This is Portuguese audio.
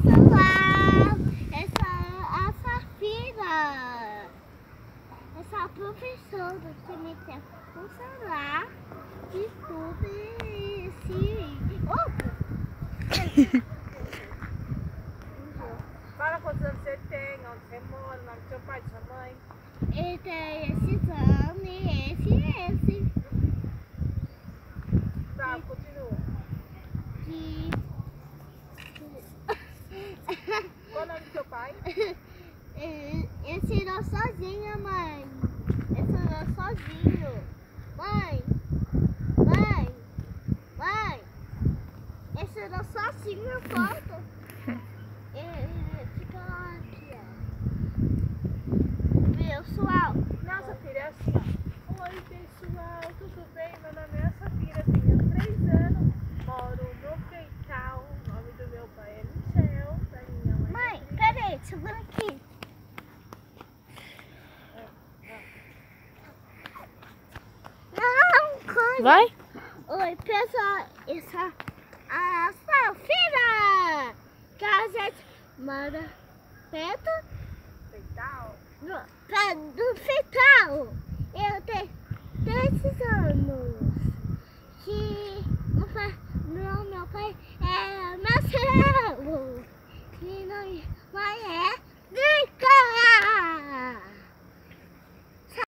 pessoal, essa é a Safira, essa professora que me tem um celular de tudo esse... Fala quantos anos você tem, onde você mora, o nome do seu pai, da sua mãe. Ele tem esses anos, esse. Tá, continua. Qual o nome do seu pai? Ele ensinou sozinho, mãe. Ensinou sozinho. Mãe. Ensinou sozinho a foto. Fica aqui, ó. Pessoal. Nossa, filha, é assim, ó. Oi, pessoal, tudo bem? Meu nome é Safira, tenho 3 anos, moro no Feital. O nome do meu pai é Michel, da minha mãe. Mãe, peraí, segura aqui. Não, coisa. Vai? Oi, pessoal, essa é a Safira, que a gente mora perto Feital? do Feital. Eu tenho 3 anos. Que meu pai é Marcelo.